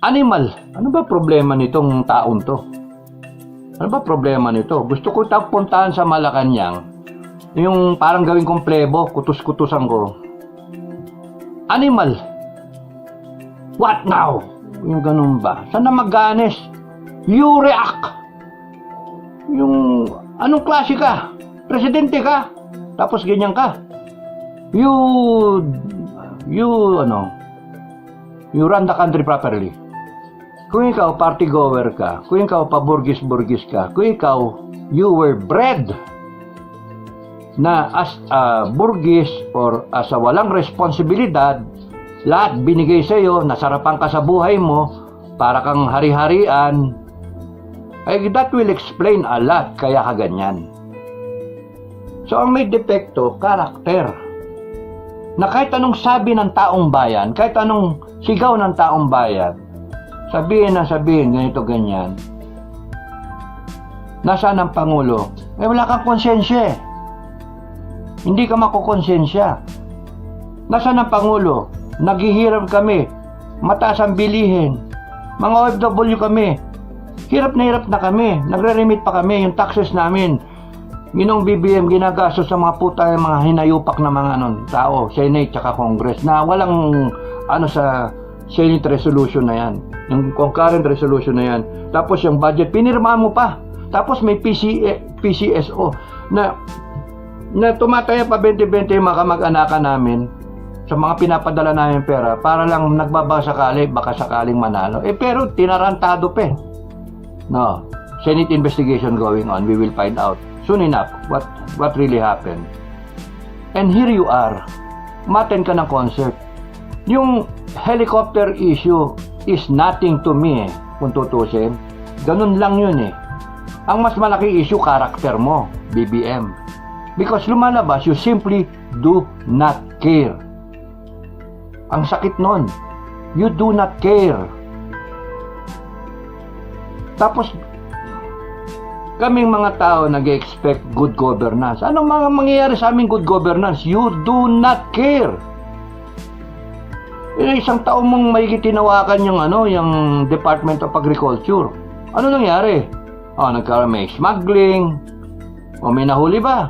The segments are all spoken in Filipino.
Animal. Ano ba problema nitong taon to? Ano ba problema nito? Gusto ko puntahan sa Malacanang. Yung parang gawin kong plebo, kutus-kutusan ko. Animal. What now? Yung ganun ba? Sana mag-ganes? You react. Yung anong klase ka? Presidente ka? Tapos ganyan ka? You run the country properly. Kung ikaw party goer ka, kung ikaw paburgis-burgis ka, kung ikaw you were bred na as a burgis or as a walang responsibilidad, lahat binigay sa iyo, nasarapan ka sa buhay mo, para kang hari-harian, ay that will explain a lot kaya ka ganyan. So ang may depekto, karakter. Na kahit anong sabi ng taong bayan, kahit anong sigaw ng taong bayan, sabihin, ganito, ganyan. Nasaan ang Pangulo? Eh wala kang konsensya eh. Hindi ka makukonsensya. Nasaan ang Pangulo? Naghihirap kami. Mataas ang bilihin. Mga OFW kami. Hirap na kami. Nagre-remit pa kami. Yung taxes namin. Ginong BBM ginagastos sa mga puta yung mga hinayupak na mga tao, Senate tsaka Congress na walang sa Senate resolution na yan. Yung concurrent resolution na yan. Tapos yung budget, pinirma mo pa. Tapos may PCSO na tumataya pa 20-20 yung mga kamag-anakan namin sa mga pinapadala namin pera para lang nagbabasakali, baka sakaling manalo. Pero tinarantado pa. No. Senate investigation going on. We will find out soon enough what really happened. And here you are. Umattend ka ng concert. Yung helicopter issue is nothing to me kung tutusin. Ganun lang yun eh. Ang mas malaki issue, karakter mo, BBM. Because lumalabas, you simply do not care. Ang sakit nun. You do not care. Tapos, kaming mga tao nag-expect good governance. Anong mga mangyayari sa aming good governance? You do not care. Isang taon mong may tinawakan yung Department of Agriculture. Ano nangyari? Nagkaroon may smuggling. May nahuli ba?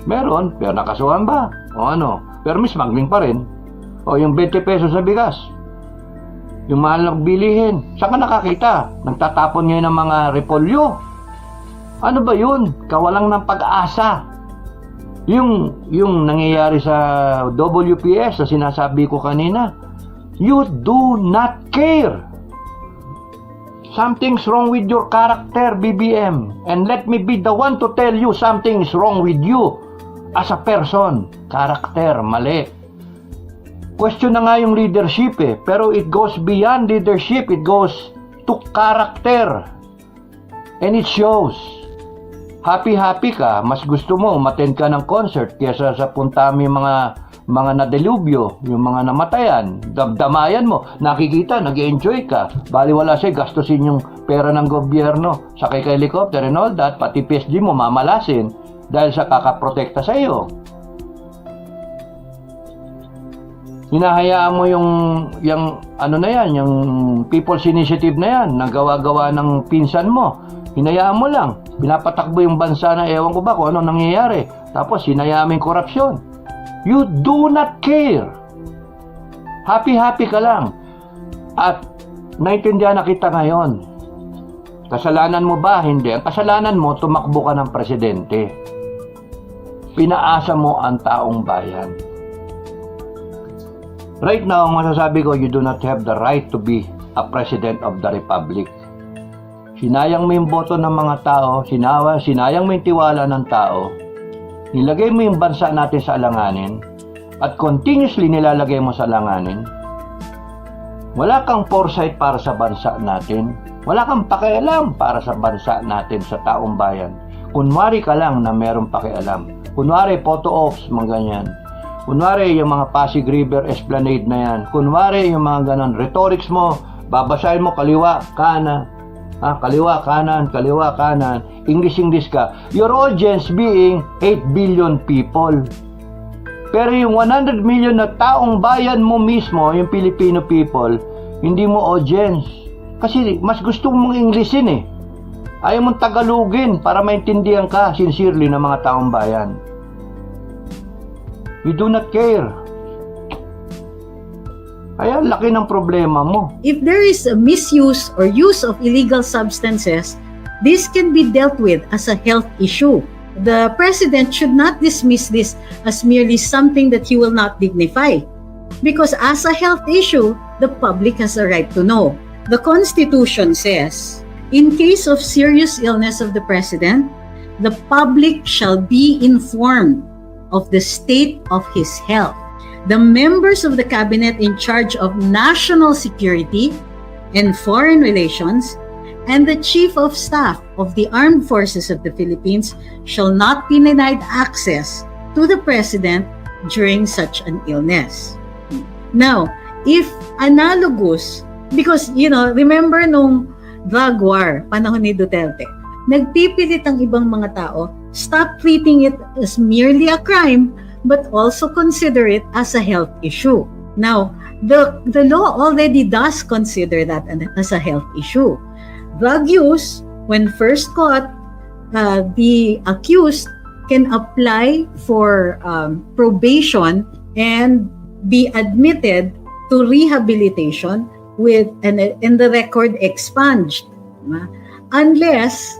Meron, pero nakasuhan ba? Pero may smuggling pa rin. Yung 20 pesos sa bigas. Yung mahal na bilihin. Saan ka nakakita? Nagtatapon ngayon ng mga repolyo. Ano ba yun? Kawalang ng pag-asa. Yung nangyayari sa WPS na sinasabi ko kanina, you do not care. Something's wrong with your character, BBM. And let me be the one to tell you something's wrong with you as a person. Character, mali. Question na nga yung leadership pero it goes beyond leadership. It goes to character. And it shows. Happy ka, mas gusto mo umattend ka ng concert kaysa sa puntami mga nadelubyo, yung mga namatayan, damdamayan mo, nakikita, nag-enjoy ka, baliwala sa'yo, gastusin yung pera ng gobyerno, sakay ka helicopter and all that, pati PSG mo mamalasin dahil sa kakaprotekta sa'yo. Hinahayaan mo yung yung People's Initiative na yan, nagawa-gawa ng pinsan mo. Hinayaan mo lang. Pinapatakbo yung bansa na ewan ko ba kung ano nangyayari. Tapos hinayaan mo yung korupsyon. You do not care. Happy ka lang. At naintindihan na kita ngayon. Kasalanan mo ba? Hindi. Ang kasalanan mo, tumakbo ka ng presidente. Pinaasa mo ang taong bayan. Right now, ang masasabi ko, you do not have the right to be a president of the republic. Sinayang mo yung boto ng mga tao, sinayang mo yung tiwala ng tao, nilagay mo yung bansa natin sa alanganin, at continuously nilalagay mo sa alanganin. Wala kang foresight para sa bansa natin, wala kang pakialam para sa bansa natin, sa taong bayan. Kunwari ka lang na meron pakialam. Kunwari photo ops, mga ganyan. Kunwari yung mga Pasig River Esplanade na yan. Kunwari yung mga ganon, rhetorics mo, babasahin mo kaliwa, kanan. Kaliwa, kanan, English ka. Your audience being 8 billion people. Pero yung 100 million na taong bayan mo mismo, yung Filipino people, Hindi mo audience. Kasi mas gusto mong Englishin eh. Ayaw mong Tagalogin para maintindihan ka sincerely ng mga taong bayan. You do not care. Kaya laki ng problema mo. If there is a misuse or use of illegal substances, this can be dealt with as a health issue. The president should not dismiss this as merely something that he will not dignify. Because as a health issue, the public has a right to know. The Constitution says, in case of serious illness of the president, the public shall be informed of the state of his health. The members of the cabinet in charge of national security and foreign relations and the chief of staff of the armed forces of the Philippines shall not be denied access to the president during such an illness. Now, if analogous, because, remember nung drug war, panahon ni Duterte, nagpipilit ang ibang mga tao, stop treating it as merely a crime, but also consider it as a health issue. Now, the law already does consider that as a health issue. Drug use, when first caught, the accused can apply for probation and be admitted to rehabilitation and the record expunged. Unless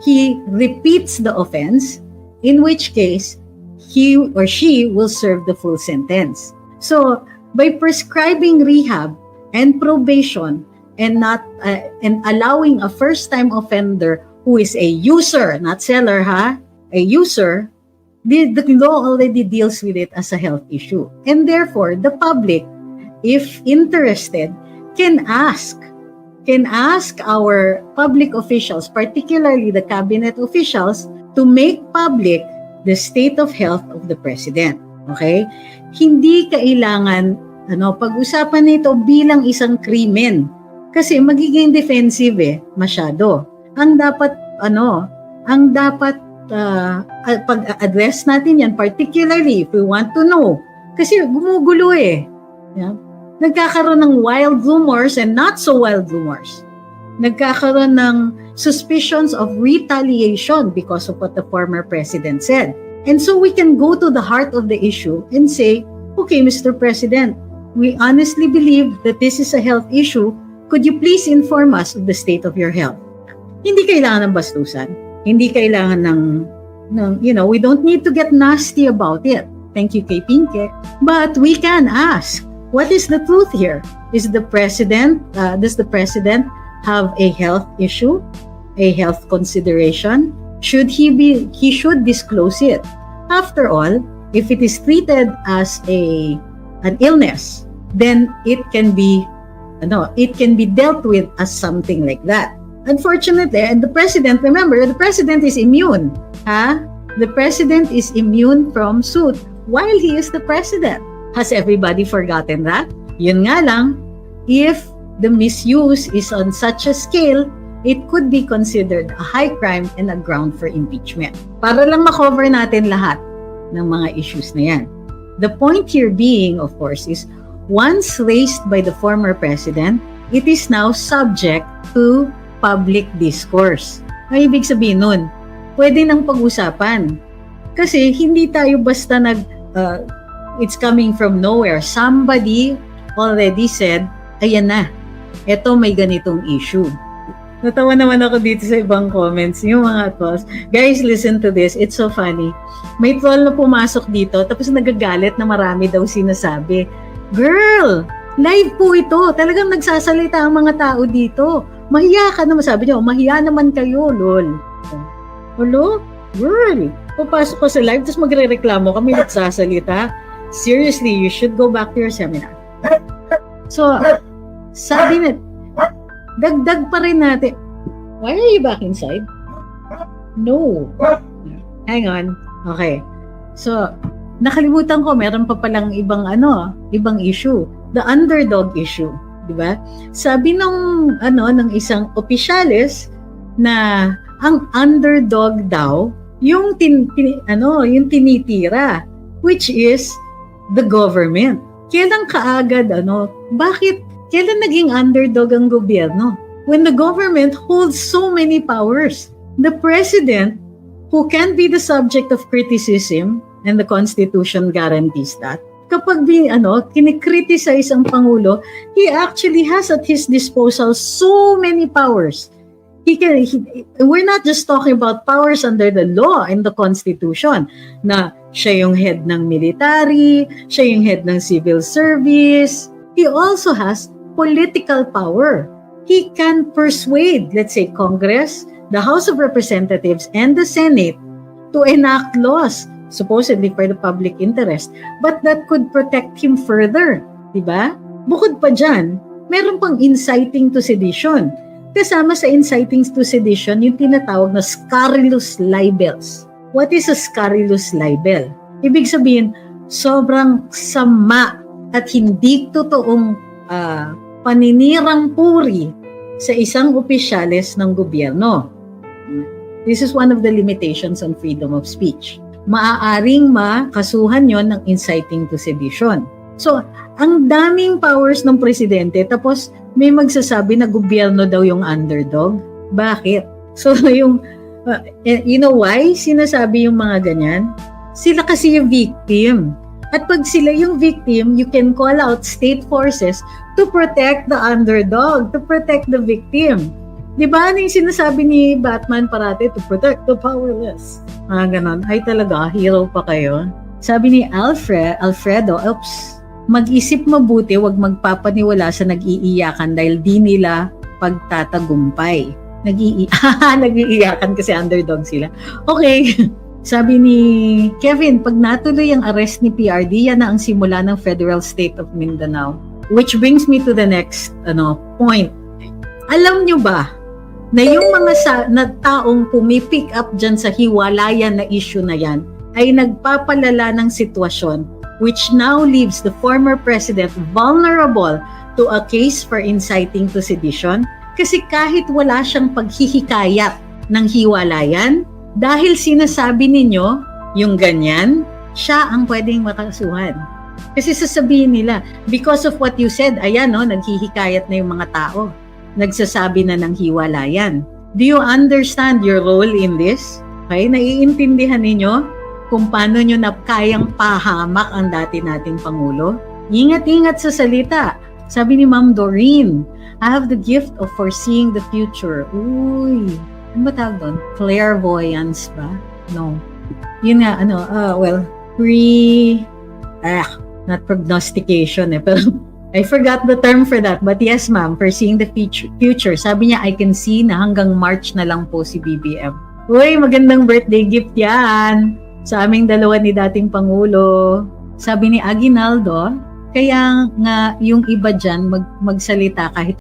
he repeats the offense, in which case he or she will serve the full sentence. So, by prescribing rehab and probation and not and allowing a first-time offender who is a user, not seller, a user, the law already deals with it as a health issue. And therefore, the public, if interested, can ask our public officials, particularly the cabinet officials, to make public the state of health of the president. Okay? Hindi kailangan pag-usapan nito bilang isang krimen kasi magiging defensive masyado. Ang dapat pag-address natin yan, particularly if we want to know, kasi gumugulo Yeah? Nagkakaroon ng wild rumors and not so wild rumors. Nagkakaroon ng suspicions of retaliation because of what the former president said. And so we can go to the heart of the issue and say, okay, Mr. President, we honestly believe that this is a health issue. Could you please inform us of the state of your health? Hindi kailangan ng bastusan. Hindi kailangan ng we don't need to get nasty about it. Thank you, kay Pinke. But we can ask, what is the truth here? Does the president have a health issue, a health consideration? He should disclose it. After all, if it is treated as an illness, then it can be dealt with as something like that. Unfortunately, and the president is immune. The president is immune from suit while he is the president. Has everybody forgotten that? Yun nga lang, if the misuse is on such a scale, it could be considered a high crime and a ground for impeachment. Para lang ma-cover natin lahat ng mga issues na yan. The point here being, of course, is once raised by the former president, it is now subject to public discourse. Ang ibig sabihin nun, pwede nang pag-usapan. Kasi hindi tayo basta it's coming from nowhere. Somebody already said, ayan na, eto may ganitong issue. Natawa naman ako dito sa ibang comments, yung mga trolls. Guys, listen to this. It's so funny. May troll na pumasok dito, tapos nagagalit na marami daw sinasabi. Girl, live po ito. Talagang nagsasalita ang mga tao dito. Mahiya ka naman, sabi niyo. Mahiya naman kayo, lol. Hello? Girl, papasok ko sa live, tapos magre-reklamo kami nagsasalita. Seriously, you should go back to your seminar. So, sabi na, dagdag pa rin natin. Why are you back inside? No. Hang on. Okay. So, nakalimutan ko, meron pa palang ibang issue. The underdog issue. Diba? Sabi ng isang opisyalis na ang underdog daw, yung tinitira, which is the government. Kailan kaagad, bakit Kailan naging underdog ang gobyerno? When the government holds so many powers. The president, who can be the subject of criticism, and the Constitution guarantees that, kapag kinikriticize ang Pangulo, he actually has at his disposal so many powers. We're not just talking about powers under the law and the Constitution, na siya yung head ng military, siya yung head ng civil service. He also has political power. He can persuade, let's say, Congress, the House of Representatives, and the Senate to enact laws, supposedly for the public interest, but that could protect him further. Diba? Bukod pa dyan, meron pang inciting to sedition. Kasama sa inciting to sedition, yung tinatawag na scurrilous libels. What is a scurrilous libel? Ibig sabihin, sobrang sama at hindi totoong paninirang puri sa isang opisyales ng gobyerno. This is one of the limitations on freedom of speech. Maaaring makasuhan yon ng inciting to sedition. So, ang daming powers ng presidente, tapos may magsasabi na gobyerno daw yung underdog. Bakit? So, you know why sinasabi yung mga ganyan? Sila kasi yung victim. At pag sila yung victim, you can call out state forces to protect the underdog, to protect the victim. Di ba? Ano yung sinasabi ni Batman parati? To protect the powerless. Ganon. Ay talaga, hero pa kayo. Sabi ni Alfredo, mag-isip mabuti, wag magpapaniwala sa nag-iiyakan dahil di nila pagtatagumpay. Nag-iiyakan kasi underdog sila. Okay. Sabi ni Kevin, pag natuloy ang arrest ni PRD, yan na ang simula ng Federal State of Mindanao. Which brings me to the next point. Alam nyo ba na yung mga taong pumipick up dyan sa hiwalayan na issue na yan ay nagpapalala ng sitwasyon which now leaves the former president vulnerable to a case for inciting to sedition? Kasi kahit wala siyang paghihikayat ng hiwalayan, dahil sinasabi ninyo yung ganyan, siya ang pwedeng makasuhan. Kasi sasabihin nila, because of what you said, ayan, naghihikayat na yung mga tao. Nagsasabi na ng hiwalayan. Do you understand your role in this? Okay, naiintindihan ninyo kung paano nyo na kayang pahamak ang dati nating Pangulo? Ingat-ingat sa salita. Sabi ni Ma'am Doreen, I have the gift of foreseeing the future. Uy, ano ba tawag doon? Clairvoyance ba? No. Yun nga, not prognostication pero I forgot the term for that. But yes, ma'am, foreseeing the future. Sabi niya, I can see na hanggang March na lang po si BBM. Uy, magandang birthday gift yan. Sa aming dalawa ni dating Pangulo. Sabi ni Aguinaldo, kaya nga yung iba dyan magsalita kahit